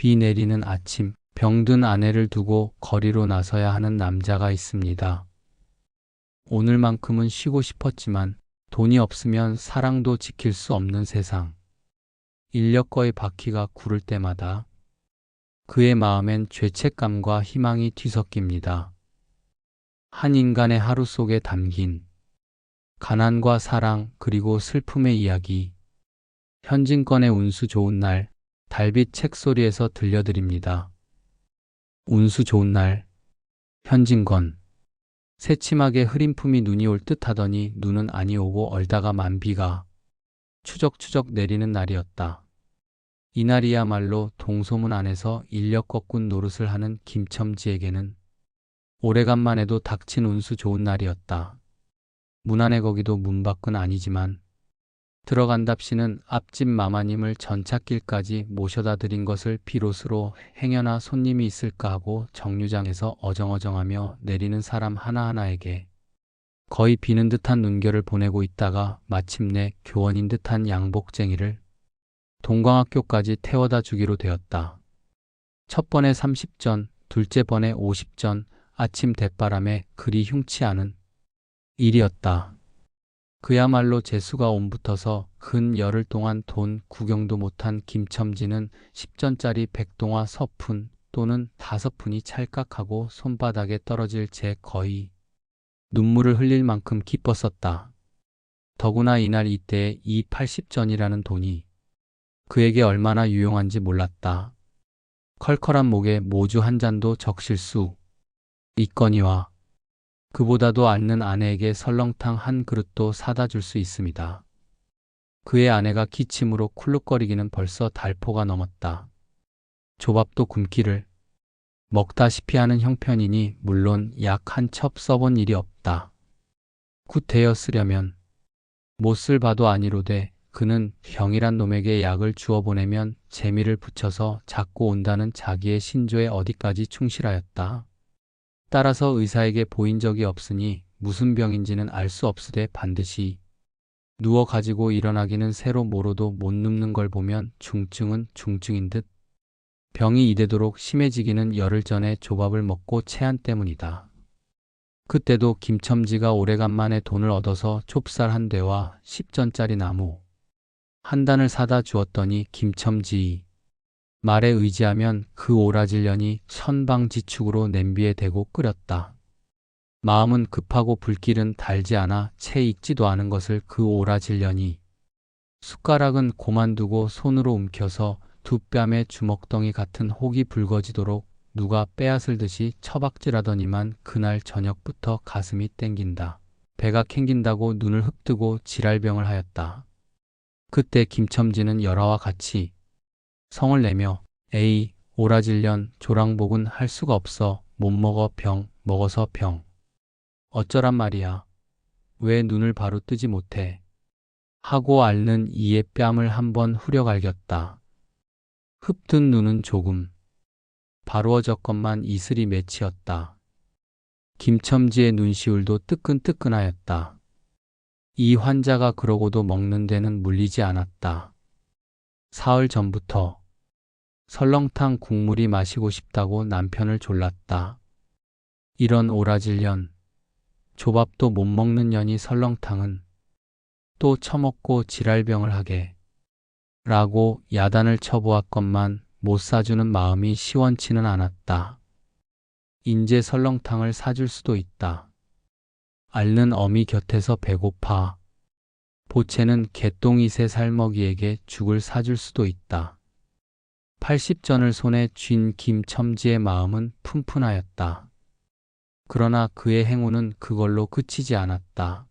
비 내리는 아침, 병든 아내를 두고 거리로 나서야 하는 남자가 있습니다. 오늘만큼은 쉬고 싶었지만 돈이 없으면 사랑도 지킬 수 없는 세상. 인력거의 바퀴가 구를 때마다 그의 마음엔 죄책감과 희망이 뒤섞입니다. 한 인간의 하루 속에 담긴 가난과 사랑 그리고 슬픔의 이야기. 현진건의 운수 좋은 날, 달빛 책소리에서 들려드립니다. 운수 좋은 날, 현진건. 새침하게 흐린 품이 눈이 올 듯 하더니 눈은 아니 오고 얼다가 만 비가 추적추적 내리는 날이었다. 이날이야말로 동소문 안에서 인력 거꾼 노릇을 하는 김첨지에게는 오래간만에도 닥친 운수 좋은 날이었다. 문 안의 거기도 문 밖은 아니지만 들어간답시는 앞집 마마님을 전찻길까지 모셔다 드린 것을 비로소로 행여나 손님이 있을까 하고 정류장에서 어정어정하며 내리는 사람 하나하나에게 거의 비는 듯한 눈결을 보내고 있다가 마침내 교원인 듯한 양복쟁이를 동광학교까지 태워다 주기로 되었다. 첫 번에 30전, 둘째 번에 50전, 아침 대바람에 그리 흉치 않은 일이었다. 그야말로 재수가 옴붙어서 근 열흘 동안 돈 구경도 못한 김첨지는 10전짜리 백동화 서푼 또는 5푼이 찰칵하고 손바닥에 떨어질 제 거의 눈물을 흘릴 만큼 기뻤었다. 더구나 이날 이때에 이 80전이라는 돈이 그에게 얼마나 유용한지 몰랐다. 컬컬한 목에 모주 한 잔도 적실 수 있거니와 그보다도 앓는 아내에게 설렁탕 한 그릇도 사다 줄 수 있습니다. 그의 아내가 기침으로 쿨룩거리기는 벌써 달포가 넘었다. 조밥도 굶기를 먹다시피 하는 형편이니 물론 약 한 첩 써본 일이 없다. 구태여 쓰려면 못을 봐도 아니로되 그는 병이란 놈에게 약을 주어 보내면 재미를 붙여서 잡고 온다는 자기의 신조에 어디까지 충실하였다. 따라서 의사에게 보인 적이 없으니 무슨 병인지는 알 수 없으되 반드시 누워 가지고 일어나기는 새로 모로도 못 눕는 걸 보면 중증은 중증인 듯 병이 이대도록 심해지기는 열흘 전에 조밥을 먹고 체한 때문이다. 그때도 김첨지가 오래간만에 돈을 얻어서 좁쌀 한 대와 10전짜리 나무 한 단을 사다 주었더니 김첨지 말에 의지하면 그 오라질년이 천방지축으로 냄비에 대고 끓였다. 마음은 급하고 불길은 달지 않아 채 익지도 않은 것을 그 오라질년이 숟가락은 고만두고 손으로 움켜서 두 뺨에 주먹덩이 같은 혹이 붉어지도록 누가 빼앗을 듯이 처박질하더니만 그날 저녁부터 가슴이 땡긴다. 배가 캥긴다고 눈을 흡뜨고 지랄병을 하였다. 그때 김첨지는 열화와 같이 성을 내며 에이 오라질년 조랑복은 할 수가 없어 못 먹어 병 먹어서 병 어쩌란 말이야 왜 눈을 바로 뜨지 못해 하고 앓는 이의 뺨을 한번 후려갈겼다. 흡든 눈은 조금 바로어졌건만 이슬이 맺히었다. 김첨지의 눈시울도 뜨끈뜨끈하였다. 이 환자가 그러고도 먹는 데는 물리지 않았다. 사흘 전부터 설렁탕 국물이 마시고 싶다고 남편을 졸랐다. 이런 오라질년, 조밥도 못 먹는 년이 설렁탕은 또 처먹고 지랄병을 하게 라고 야단을 쳐보았건만 못 사주는 마음이 시원치는 않았다. 인제 설렁탕을 사줄 수도 있다. 앓는 어미 곁에서 배고파 보채는 개똥이 새 살먹이에게 죽을 사줄 수도 있다. 80전을 손에 쥔 김첨지의 마음은 푼푼하였다. 그러나 그의 행운은 그걸로 그치지 않았다.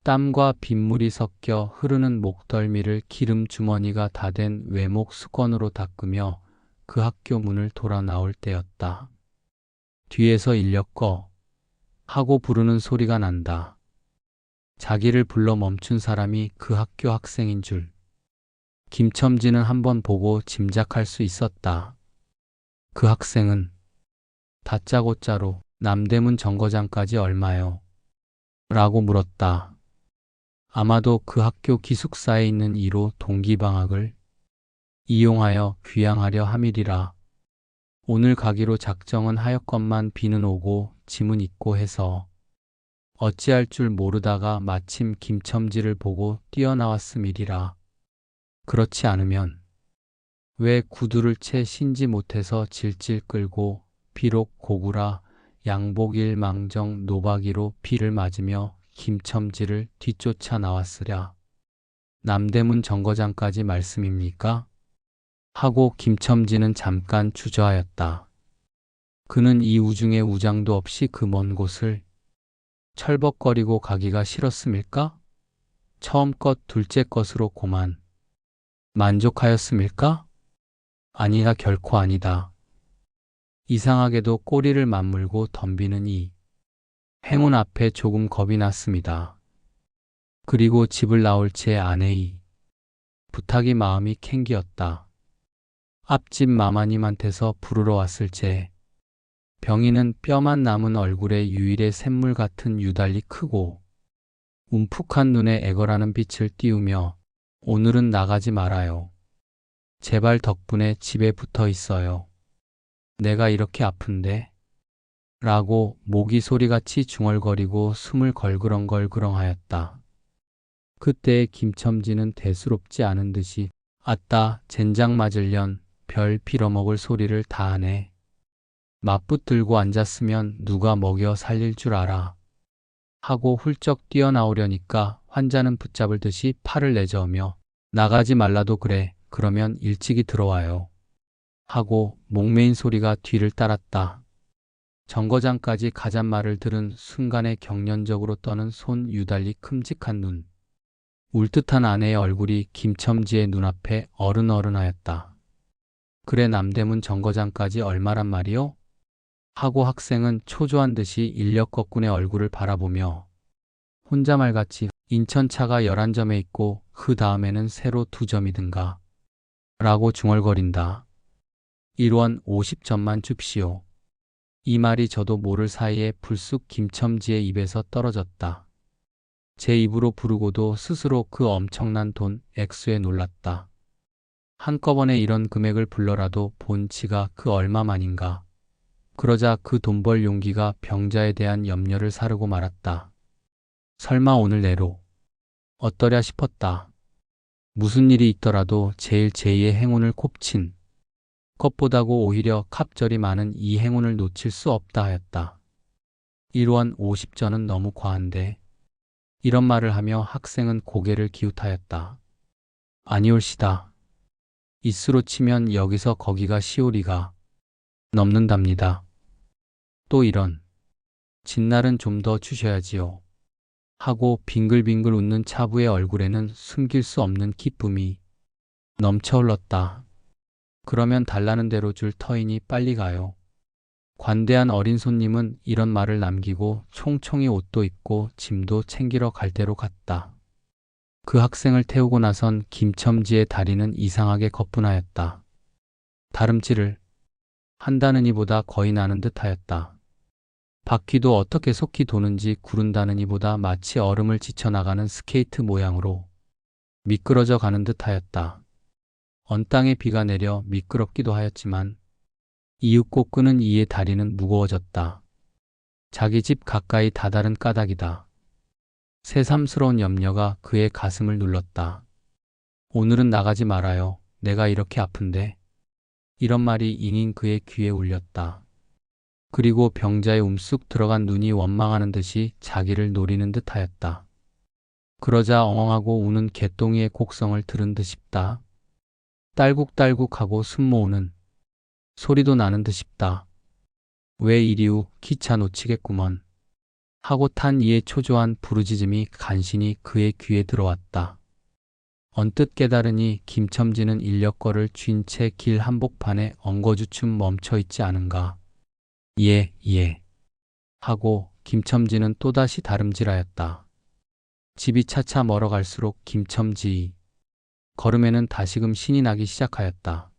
땀과 빗물이 섞여 흐르는 목덜미를 기름 주머니가 다 된 외목 수건으로 닦으며 그 학교 문을 돌아 나올 때였다. 뒤에서 인력거 하고 부르는 소리가 난다. 자기를 불러 멈춘 사람이 그 학교 학생인 줄 김첨지는 한번 보고 짐작할 수 있었다. 그 학생은 다짜고짜로 남대문 정거장까지 얼마요? 라고 물었다. 아마도 그 학교 기숙사에 있는 1호 동기방학을 이용하여 귀양하려 함이리라. 오늘 가기로 작정은 하였건만 비는 오고 짐은 있고 해서 어찌할 줄 모르다가 마침 김첨지를 보고 뛰어나왔음이리라. 그렇지 않으면 왜 구두를 채 신지 못해서 질질 끌고 비록 고구라 양복일망정 노박이로 비를 맞으며 김첨지를 뒤쫓아 나왔으랴. 남대문 정거장까지 말씀입니까? 하고 김첨지는 잠깐 주저하였다. 그는 이 우중에 우장도 없이 그 먼 곳을 철벅거리고 가기가 싫었음일까? 처음 것 둘째 것으로 고만 만족하였음일까? 아니야, 결코 아니다. 이상하게도 꼬리를 맞물고 덤비는 이 행운 앞에 조금 겁이 났습니다. 그리고 집을 나올 제 아내의 부탁이 마음이 캥기었다. 앞집 마마님한테서 부르러 왔을 제 병이는 뼈만 남은 얼굴에 유일의 샘물 같은 유달리 크고 움푹한 눈에 애걸하는 빛을 띄우며 오늘은 나가지 말아요. 제발 덕분에 집에 붙어 있어요. 내가 이렇게 아픈데? 라고 모기 소리같이 중얼거리고 숨을 걸그렁걸그렁하였다. 그때 김첨지는 대수롭지 않은 듯이 아따 젠장 맞을련 별 빌어먹을 소리를 다 하네. 맞붙들고 앉았으면 누가 먹여 살릴 줄 알아. 하고 훌쩍 뛰어나오려니까 환자는 붙잡을 듯이 팔을 내저으며 나가지 말라도 그래. 그러면 일찍이 들어와요. 하고 목매인 소리가 뒤를 따랐다. 정거장까지 가잔말을 들은 순간에 경련적으로 떠는 손 유달리 큼직한 눈. 울듯한 아내의 얼굴이 김첨지의 눈앞에 어른어른하였다. 그래 남대문 정거장까지 얼마란 말이요? 하고 학생은 초조한 듯이 인력거꾼의 얼굴을 바라보며 혼자말같이 인천차가 11점에 있고 그 다음에는 새로 2점이든가 라고 중얼거린다. 1원 50점만 줍시오. 이 말이 저도 모를 사이에 불쑥 김첨지의 입에서 떨어졌다. 제 입으로 부르고도 스스로 그 엄청난 돈 액수에 놀랐다. 한꺼번에 이런 금액을 불러라도 본치가 그 얼마만인가. 그러자 그 돈 벌 용기가 병자에 대한 염려를 사르고 말았다. 설마 오늘 내로 어떠랴 싶었다. 무슨 일이 있더라도 제일 제2의 행운을 꼽친 것보다고 오히려 갑절이 많은 이 행운을 놓칠 수 없다 하였다. 1원 50전은 너무 과한데. 이런 말을 하며 학생은 고개를 기웃하였다. 아니올시다. 이수로 치면 여기서 거기가 시오리가 넘는답니다. 또 이런 진날은 좀 더 주셔야지요. 하고 빙글빙글 웃는 차부의 얼굴에는 숨길 수 없는 기쁨이 넘쳐 흘렀다. 그러면 달라는 대로 줄 터이니 빨리 가요. 관대한 어린 손님은 이런 말을 남기고 총총히 옷도 입고 짐도 챙기러 갈 대로 갔다. 그 학생을 태우고 나선 김첨지의 다리는 이상하게 거뿐하였다. 다름질을 한다는 이보다 거의 나는 듯하였다. 바퀴도 어떻게 속히 도는지 구른다는 이보다 마치 얼음을 지쳐나가는 스케이트 모양으로 미끄러져 가는 듯하였다. 언 땅에 비가 내려 미끄럽기도 하였지만 이윽고 끄는 이의 다리는 무거워졌다. 자기 집 가까이 다다른 까닭이다. 새삼스러운 염려가 그의 가슴을 눌렀다. 오늘은 나가지 말아요. 내가 이렇게 아픈데. 이런 말이 잉잉 그의 귀에 울렸다. 그리고 병자의 움쑥 들어간 눈이 원망하는 듯이 자기를 노리는 듯하였다. 그러자 엉엉하고 우는 개똥이의 곡성을 들은 듯 싶다. 딸꾹딸꾹하고 숨 모으는 소리도 나는 듯 싶다. 왜 이리우 기차 놓치겠구먼. 하고 탄 이의 초조한 부르짖음이 간신히 그의 귀에 들어왔다. 언뜻 깨달으니 김첨지는 인력거를 쥔 채 길 한복판에 엉거주춤 멈춰있지 않은가. 예, 예. 하고 김첨지는 또다시 다름질하였다. 집이 차차 멀어갈수록 김첨지의 걸음에는 다시금 신이 나기 시작하였다.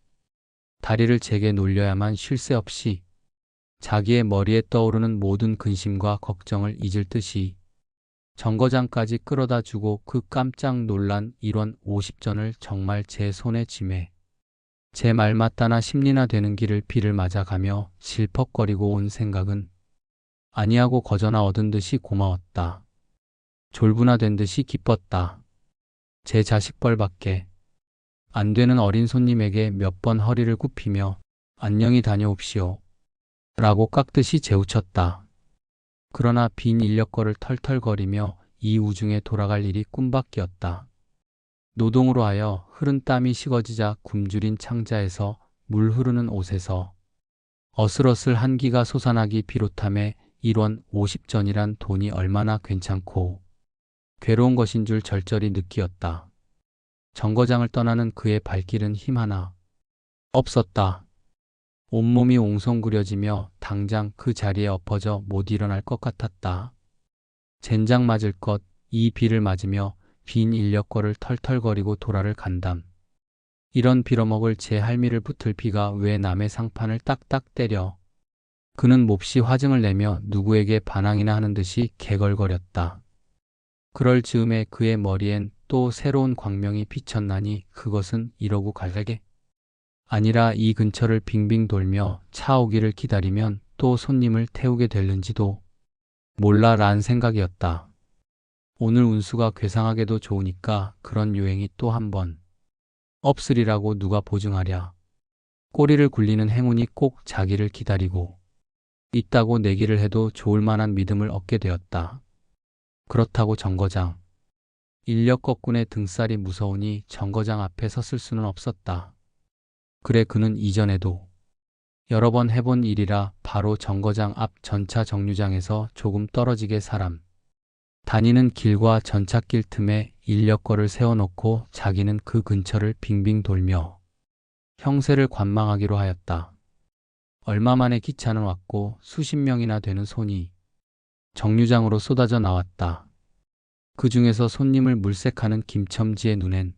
다리를 제게 놀려야만 쉴 새 없이 자기의 머리에 떠오르는 모든 근심과 걱정을 잊을 듯이 정거장까지 끌어다 주고 그 깜짝 놀란 1원 50전을 정말 제 손에 쥐매 제 말 맞다나 심리나 되는 길을 비를 맞아가며 실퍽거리고 온 생각은 아니하고 거저나 얻은 듯이 고마웠다. 졸부나된 듯이 기뻤다. 제 자식 벌밖에 안 되는 어린 손님에게 몇 번 허리를 굽히며 안녕히 다녀옵시오 라고 깍듯이 재우쳤다. 그러나 빈 인력거를 털털거리며 이 우중에 돌아갈 일이 꿈밖이었다. 노동으로 하여 흐른 땀이 식어지자 굶주린 창자에서 물 흐르는 옷에서 어슬어슬 한기가 솟아나기 비롯함에 1원 50전이란 돈이 얼마나 괜찮고 괴로운 것인 줄 절절히 느끼었다. 정거장을 떠나는 그의 발길은 힘하나 없었다. 온몸이 옹성구려지며 당장 그 자리에 엎어져 못 일어날 것 같았다. 젠장 맞을 것, 이 비를 맞으며 빈 인력거를 털털거리고 도라를 간담. 이런 빌어먹을 제 할미를 붙을 비가 왜 남의 상판을 딱딱 때려. 그는 몹시 화증을 내며 누구에게 반항이나 하는 듯이 개걸거렸다. 그럴 즈음에 그의 머리엔 또 새로운 광명이 비쳤나니 그것은 이러고 갈게 아니라 이 근처를 빙빙 돌며 차 오기를 기다리면 또 손님을 태우게 될는지도 몰라 란 생각이었다. 오늘 운수가 괴상하게도 좋으니까 그런 요행이 또 한 번 없으리라고 누가 보증하랴. 꼬리를 굴리는 행운이 꼭 자기를 기다리고 있다고 내기를 해도 좋을 만한 믿음을 얻게 되었다. 그렇다고 정거장. 인력거꾼의 등살이 무서우니 정거장 앞에 섰을 수는 없었다. 그래 그는 이전에도 여러 번 해본 일이라 바로 정거장 앞 전차 정류장에서 조금 떨어지게 사람 다니는 길과 전찻길 틈에 인력거를 세워놓고 자기는 그 근처를 빙빙 돌며 형세를 관망하기로 하였다. 얼마 만에 기차는 왔고 수십 명이나 되는 손이 정류장으로 쏟아져 나왔다. 그 중에서 손님을 물색하는 김첨지의 눈엔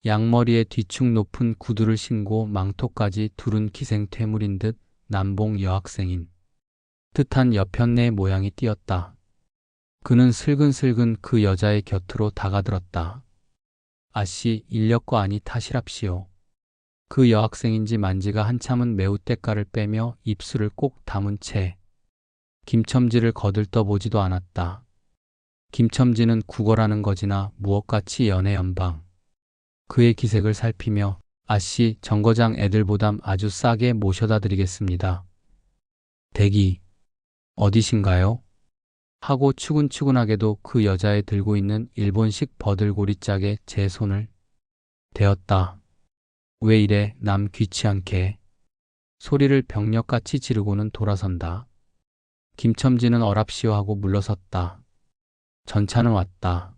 양머리에 뒤축 높은 구두를 신고 망토까지 두른 기생퇴물인 듯 남봉 여학생인 듯한 여편네의 모양이 띄었다. 그는 슬근슬근 그 여자의 곁으로 다가들었다. 아씨, 인력거 아니 탓이랍시오. 그 여학생인지 만지가 한참은 매우 때깔을 빼며 입술을 꼭 다문 채 김첨지를 거들떠보지도 않았다. 김첨지는 구걸하는 거지나 무엇같이 연애 연방. 그의 기색을 살피며 아씨 정거장 애들보담 아주 싸게 모셔다 드리겠습니다. 댁이 어디신가요? 하고 추근추근하게도 그 여자의 들고 있는 일본식 버들고리짝에 제 손을 대었다. 왜 이래 남 귀치않게 소리를 병력같이 지르고는 돌아선다. 김첨지는 어랍시오 하고 물러섰다. 전차는 왔다.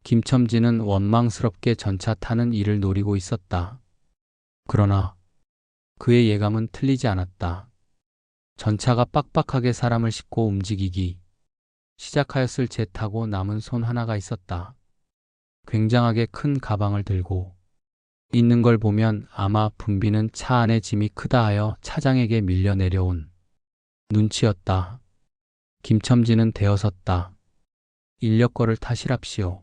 김첨지는 원망스럽게 전차 타는 일을 노리고 있었다. 그러나 그의 예감은 틀리지 않았다. 전차가 빡빡하게 사람을 싣고 움직이기 시작하였을 제 타고 남은 손 하나가 있었다. 굉장하게 큰 가방을 들고 있는 걸 보면 아마 분비는 차 안에 짐이 크다 하여 차장에게 밀려 내려온 눈치였다. 김첨지는 대어섰다. 인력거를 타시랍시오.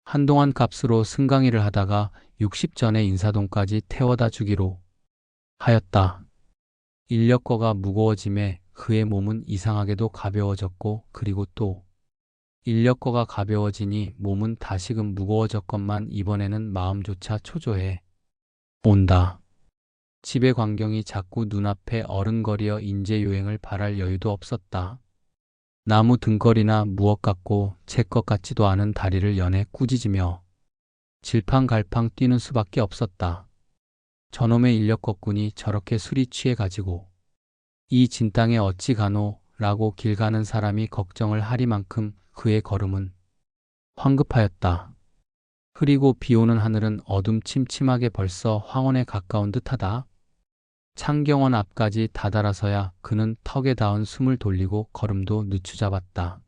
한동안 값으로 승강이를 하다가 60전의 인사동까지 태워다 주기로 하였다. 인력거가 무거워짐에 그의 몸은 이상하게도 가벼워졌고 그리고 또 인력거가 가벼워지니 몸은 다시금 무거워졌건만 이번에는 마음조차 초조해 온다. 집의 광경이 자꾸 눈앞에 어른거리어 인재요행을 바랄 여유도 없었다. 나무 등걸이나 무엇 같고 제 것 같지도 않은 다리를 연해 꾸짖으며 질팡갈팡 뛰는 수밖에 없었다. 저놈의 인력거꾼이 저렇게 술이 취해 가지고 이 진땅에 어찌 가노 라고 길 가는 사람이 걱정을 하리만큼 그의 걸음은 황급하였다. 흐리고 비오는 하늘은 어둠침침하게 벌써 황혼에 가까운 듯하다. 창경원 앞까지 다다라서야 그는 턱에 닿은 숨을 돌리고 걸음도 늦추잡았다.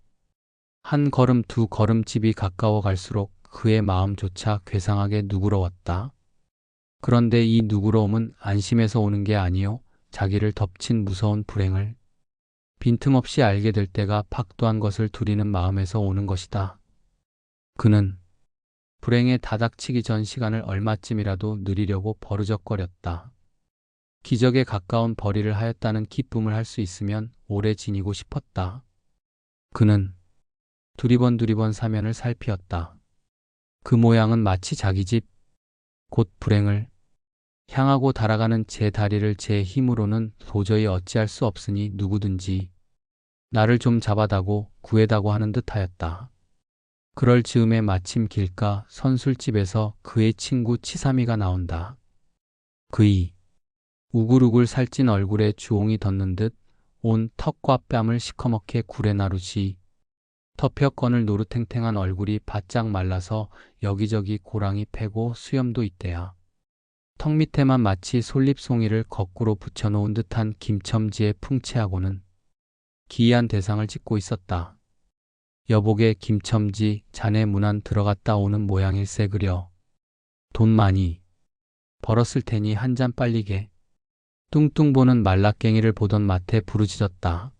한 걸음 두 걸음 집이 가까워 갈수록 그의 마음조차 괴상하게 누그러웠다. 그런데 이 누그러움은 안심해서 오는 게 아니요 자기를 덮친 무서운 불행을 빈틈없이 알게 될 때가 박도한 것을 두리는 마음에서 오는 것이다. 그는 불행에 다닥치기 전 시간을 얼마쯤이라도 누리려고 버르적거렸다. 기적에 가까운 벌이를 하였다는 기쁨을 할 수 있으면 오래 지니고 싶었다. 그는 두리번 사면을 살피었다. 그 모양은 마치 자기 집, 곧 불행을 향하고 달아가는 제 다리를 제 힘으로는 도저히 어찌할 수 없으니 누구든지 나를 좀 잡아다고 구해다고 하는 듯하였다. 그럴 즈음에 마침 길가 선술집에서 그의 친구 치삼이가 나온다. 그의 우글우글 살찐 얼굴에 주홍이 덧는 듯 온 턱과 뺨을 시커멓게 굴에 나르시 터펴건을 노릇탱탱한 얼굴이 바짝 말라서 여기저기 고랑이 패고 수염도 있대야. 턱 밑에만 마치 솔잎송이를 거꾸로 붙여놓은 듯한 김첨지의 풍채하고는 기이한 대상을 짓고 있었다. 여보게 김첨지, 자네 문안 들어갔다 오는 모양일세 그려. 돈 많이 벌었을 테니 한 잔 빨리게. 뚱뚱 보는 말라깽이를 보던 마태 부르짖었다.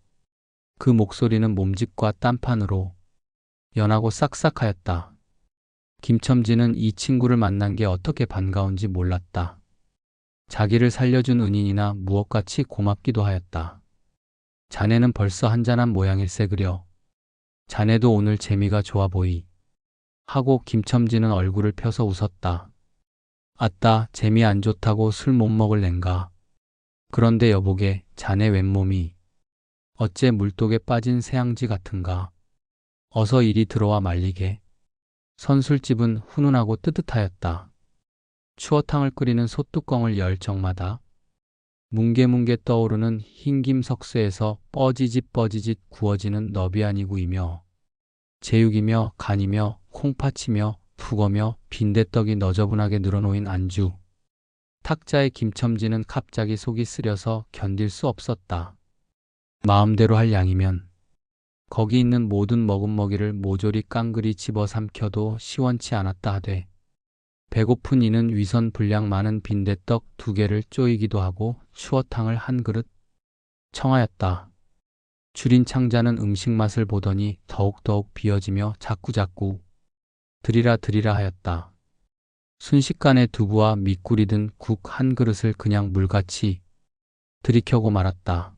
그 목소리는 몸짓과 딴판으로 연하고 싹싹하였다. 김첨지는 이 친구를 만난 게 어떻게 반가운지 몰랐다. 자기를 살려준 은인이나 무엇같이 고맙기도 하였다. 자네는 벌써 한잔한 모양일세 그려. 자네도 오늘 재미가 좋아 보이. 하고 김첨지는 얼굴을 펴서 웃었다. 아따, 재미 안 좋다고 술 못 먹을 낸가. 그런데 여보게, 자네 왼몸이 어째 물독에 빠진 새앙쥐 같은가. 어서 이리 들어와 말리게. 선술집은 훈훈하고 뜨뜻하였다. 추어탕을 끓이는 솥뚜껑을 열 적마다 뭉게뭉게 떠오르는 흰김 석쇠에서 뻐지짓 구워지는 너비아니구이며 제육이며 간이며 콩팥이며 북어며 빈대떡이 너저분하게 늘어놓인 안주. 탁자의 김첨지는 갑자기 속이 쓰려서 견딜 수 없었다. 마음대로 할 양이면 거기 있는 모든 먹음먹이를 모조리 깡그리 집어삼켜도 시원치 않았다 하되 배고픈 이는 위선 분량 많은 빈대떡 2개를 쪼이기도 하고 추어탕을 한 그릇 청하였다. 줄인 창자는 음식 맛을 보더니 더욱더욱 비어지며 자꾸자꾸 드리라 하였다. 순식간에 두부와 밑꿀이 든 국 한 그릇을 그냥 물같이 들이켜고 말았다.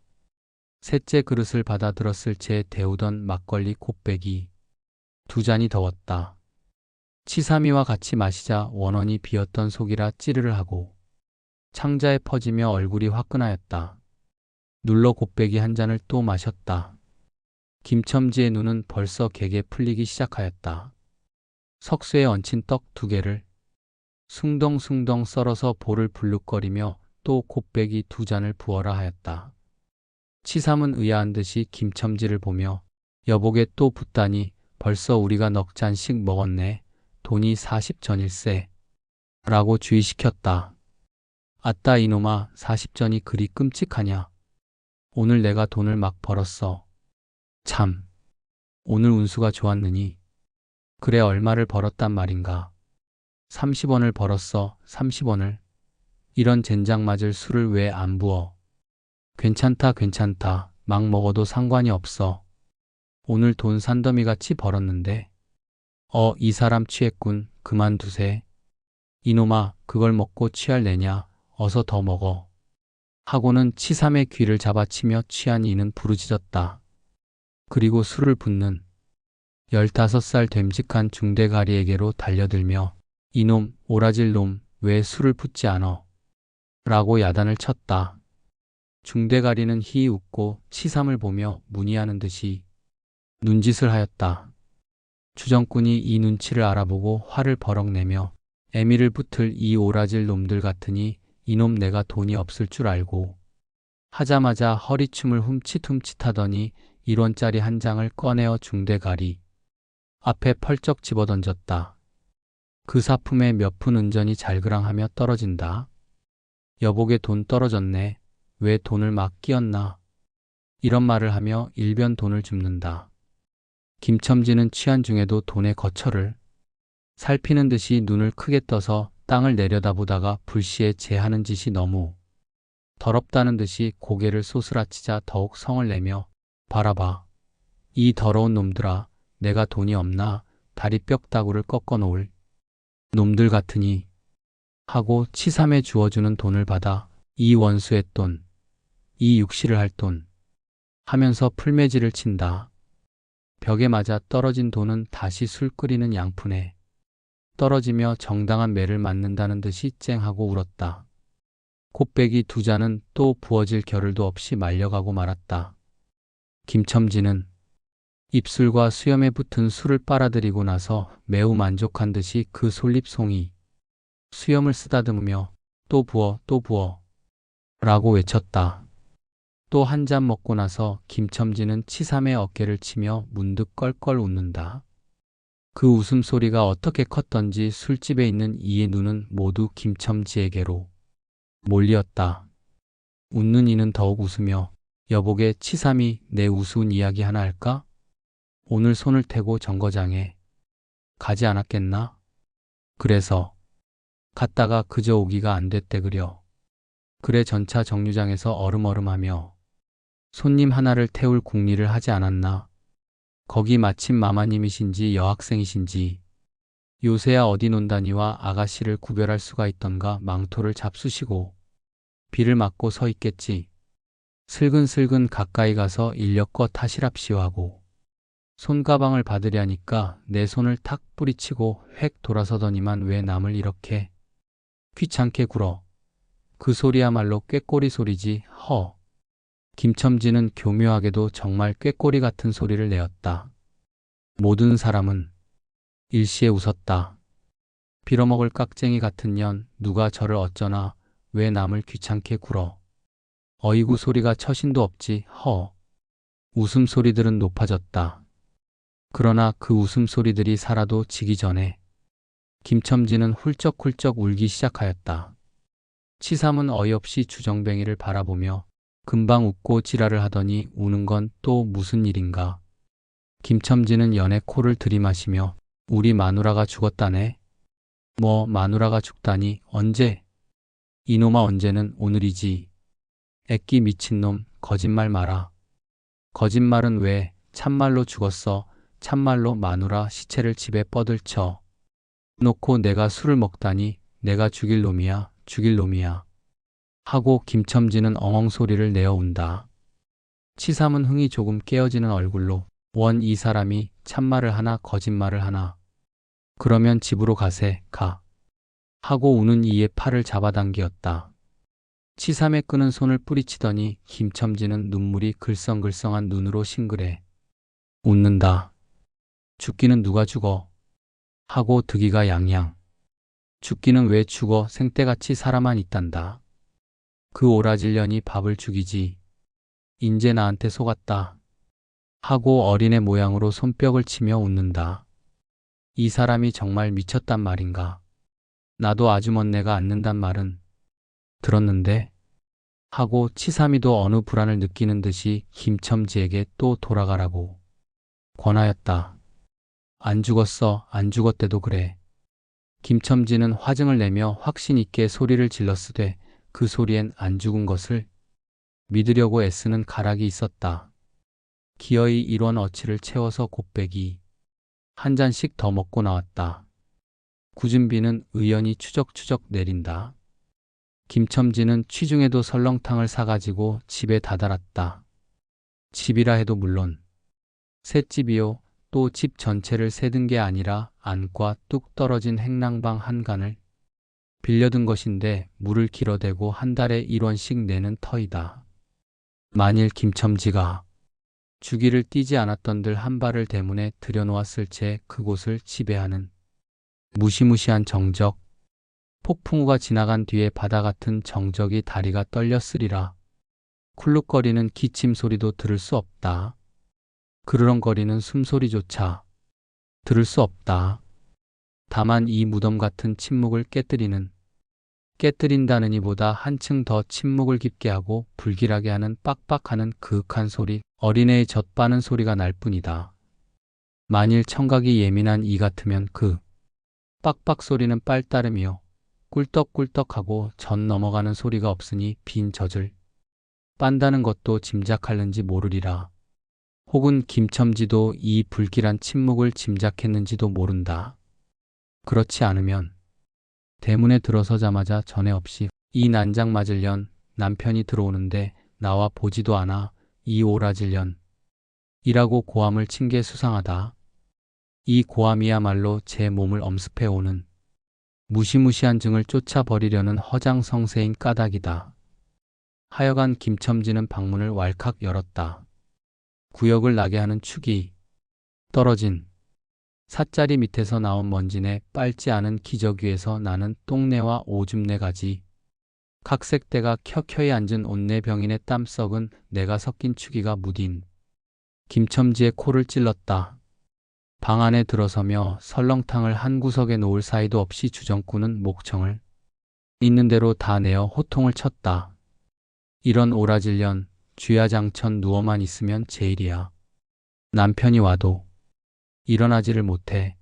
셋째 그릇을 받아 들었을 채 데우던 막걸리 곱빼기 2잔이 더웠다. 치삼이와 같이 마시자 원원이 비었던 속이라 찌르르 하고 창자에 퍼지며 얼굴이 화끈하였다. 눌러 곱빼기 한 잔을 또 마셨다. 김첨지의 눈은 벌써 개게 풀리기 시작하였다. 석쇠에 얹힌 떡 2개를 숭덩숭덩 썰어서 볼을 불룩거리며 또 곱빼기 2잔을 부어라 하였다. 치삼은 의아한 듯이 김첨지를 보며 여보게 또 붓다니 벌써 우리가 넉 잔씩 먹었네. 돈이 40전일세. 라고 주의시켰다. 아따 이놈아, 40전이 그리 끔찍하냐. 오늘 내가 돈을 막 벌었어. 참, 오늘 운수가 좋았느니. 그래 얼마를 벌었단 말인가. 30원을 벌었어. 30원을. 이런 젠장 맞을 술을 왜 안 부어. 괜찮다. 막 먹어도 상관이 없어. 오늘 돈 산더미같이 벌었는데. 이 사람 취했군. 그만두세. 이놈아, 그걸 먹고 취할 내냐. 어서 더 먹어. 하고는 치삼의 귀를 잡아치며 취한 이는 부르짖었다. 그리고 술을 붓는 15살 됨직한 중대가리에게로 달려들며 이놈, 오라질 놈, 왜 술을 붓지 않어? 라고 야단을 쳤다. 중대가리는 희히 웃고 치삼을 보며 문의하는 듯이 눈짓을 하였다. 주정꾼이 이 눈치를 알아보고 화를 버럭 내며 애미를 붙을 이 오라질 놈들 같으니 이놈 내가 돈이 없을 줄 알고 하자마자 허리춤을 훔칫하더니 1원짜리 한 장을 꺼내어 중대가리 앞에 펄쩍 집어던졌다. 그 사품에 몇 푼 은전이 잘그랑하며 떨어진다. 여보게 돈 떨어졌네. 왜 돈을 막 끼었나. 이런 말을 하며 일변 돈을 줍는다. 김첨지는 취한 중에도 돈의 거처를 살피는 듯이 눈을 크게 떠서 땅을 내려다보다가 불시에 재하는 짓이 너무 더럽다는 듯이 고개를 쏘스라치자 더욱 성을 내며 바라봐. 이 더러운 놈들아, 내가 돈이 없나 다리 뼈다구를 꺾어 놓을 놈들 같으니 하고 치삼에 주어주는 돈을 받아 이 원수의 돈, 이 육시를 할 돈 하면서 풀매질을 친다. 벽에 맞아 떨어진 돈은 다시 술 끓이는 양푼에 떨어지며 정당한 매를 맞는다는 듯이 쨍하고 울었다. 곱배기 두 잔은 또 부어질 겨를도 없이 말려가고 말았다. 김첨지는 입술과 수염에 붙은 술을 빨아들이고 나서 매우 만족한 듯이 그 솔잎송이 수염을 쓰다듬으며 또 부어 또 부어 라고 외쳤다. 또 한 잔 먹고 나서 김첨지는 치삼의 어깨를 치며 문득 껄껄 웃는다. 그 웃음소리가 어떻게 컸던지 술집에 있는 이의 눈은 모두 김첨지에게로 몰리었다. 웃는 이는 더욱 웃으며 여보게 치삼이 내 우스운 이야기 하나 할까? 오늘 손을 태고 정거장에 가지 않았겠나? 그래서 갔다가 그저 오기가 안 됐대 그려. 그래 전차 정류장에서 얼음얼음하며 손님 하나를 태울 궁리를 하지 않았나? 거기 마침 마마님이신지 여학생이신지 요새야 어디 논다니와 아가씨를 구별할 수가 있던가 망토를 잡수시고 비를 맞고 서 있겠지. 슬근슬근 가까이 가서 인력껏 하시랍시오 하고 손가방을 받으려니까 내 손을 탁 뿌리치고 획 돌아서더니만 왜 남을 이렇게 귀찮게 굴어. 그 소리야말로 꾀꼬리 소리지 허. 김첨지는 교묘하게도 정말 꾀꼬리 같은 소리를 내었다. 모든 사람은 일시에 웃었다. 빌어먹을 깍쟁이 같은 년 누가 저를 어쩌나 왜 남을 귀찮게 굴어. 어이구 소리가 처신도 없지 허. 웃음소리들은 높아졌다. 그러나 그 웃음소리들이 살아도 지기 전에 김첨지는 훌쩍훌쩍 울기 시작하였다. 치삼은 어이없이 주정뱅이를 바라보며 금방 웃고 지랄을 하더니 우는 건 또 무슨 일인가. 김첨지는 연애 코를 들이마시며 우리 마누라가 죽었다네. 뭐 마누라가 죽다니 언제? 이놈아 언제는 오늘이지. 애끼 미친놈 거짓말 마라. 거짓말은 왜 참말로 죽었어. 참말로 마누라 시체를 집에 뻗을쳐 놓고 내가 술을 먹다니 내가 죽일 놈이야 죽일 놈이야 하고 김첨지는 엉엉 소리를 내어 운다. 치삼은 흥이 조금 깨어지는 얼굴로 원 이 사람이 참말을 하나 거짓말을 하나. 그러면 집으로 가세 가 하고 우는 이의 팔을 잡아당기었다. 치삼의 끄는 손을 뿌리치더니 김첨지는 눈물이 글썽글썽한 눈으로 싱그레 웃는다. 죽기는 누가 죽어? 하고 득이가 양양. 죽기는 왜 죽어 생때같이 살아만 있단다. 그 오라질년이 밥을 죽이지. 인제 나한테 속았다. 하고 어린애 모양으로 손뼉을 치며 웃는다. 이 사람이 정말 미쳤단 말인가. 나도 아주먼네가 앉는단 말은 들었는데 하고 치삼이도 어느 불안을 느끼는 듯이 김첨지에게 또 돌아가라고 권하였다. 안 죽었어 안 죽었대도 그래. 김첨지는 화증을 내며 확신 있게 소리를 질렀으되 그 소리엔 안 죽은 것을 믿으려고 애쓰는 가락이 있었다. 기어이 1원 어치를 채워서 곱배기 한 잔씩 더 먹고 나왔다. 굳은 비는 의연히 추적추적 내린다. 김첨지는 취중에도 설렁탕을 사가지고 집에 다다랐다. 집이라 해도 물론 셋집이요. 또 집 전체를 세든 게 아니라 안과 뚝 떨어진 행랑방 한 간을 빌려든 것인데 물을 길어대고 한 달에 1원씩 내는 터이다. 만일 김첨지가 주기를 띄지 않았던들 한 발을 대문에 들여놓았을 채 그곳을 지배하는 무시무시한 정적, 폭풍우가 지나간 뒤에 바다 같은 정적이 다리가 떨렸으리라. 쿨룩거리는 기침 소리도 들을 수 없다. 그르렁거리는 숨소리조차 들을 수 없다. 다만 이 무덤 같은 침묵을 깨뜨린다느니보다 한층 더 침묵을 깊게 하고 불길하게 하는 빡빡하는 그윽한 소리, 어린애의 젖바는 소리가 날 뿐이다. 만일 청각이 예민한 이 같으면 그 빡빡 소리는 빨따름이요. 꿀떡꿀떡하고 젖 넘어가는 소리가 없으니 빈 젖을 빤다는 것도 짐작할는지 모르리라. 혹은 김첨지도 이 불길한 침묵을 짐작했는지도 모른다. 그렇지 않으면 대문에 들어서자마자 전에 없이 이 난장 맞을 년 남편이 들어오는데 나와 보지도 않아 이 오라질 년 이라고 고함을 친 게 수상하다. 이 고함이야말로 제 몸을 엄습해오는 무시무시한 증을 쫓아버리려는 허장성세인 까닭이다. 하여간 김첨지는 방문을 왈칵 열었다. 구역을 나게 하는 축이 떨어진 삿자리 밑에서 나온 먼지내 빨지 않은 기저 위에서 나는 똥내와 오줌내 가지 각색대가 켜켜이 앉은 온내 병인의 땀 썩은 내가 섞인 축이가 무딘 김첨지의 코를 찔렀다. 방 안에 들어서며 설렁탕을 한 구석에 놓을 사이도 없이 주정꾼은 목청을 있는 대로 다 내어 호통을 쳤다. 이런 오라질년 쥐야장천 누워만 있으면 제일이야. 남편이 와도 일어나지를 못해.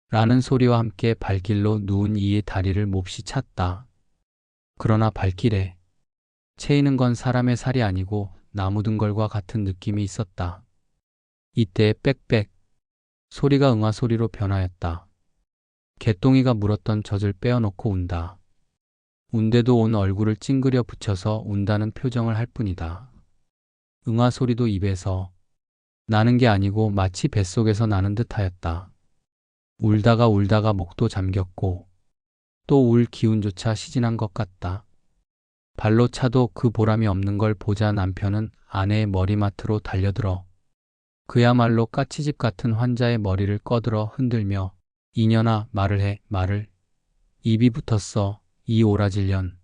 라는 소리와 함께 발길로 누운 이의 다리를 몹시 찼다. 그러나 발길에 채이는 건 사람의 살이 아니고 나무 등걸과 같은 느낌이 있었다. 이때 빽빽 소리가 응아 소리로 변하였다. 개똥이가 물었던 젖을 빼어놓고 운다. 운데도 온 얼굴을 찡그려 붙여서 운다는 표정을 할 뿐이다. 응아 소리도 입에서 나는 게 아니고 마치 뱃속에서 나는 듯하였다. 울다가 울다가 목도 잠겼고 또 울 기운조차 시진한 것 같다. 발로 차도 그 보람이 없는 걸 보자 남편은 아내의 머리맡으로 달려들어 그야말로 까치집 같은 환자의 머리를 꺼들어 흔들며 이년아 말을 해 말을 입이 붙었어 이 오라질년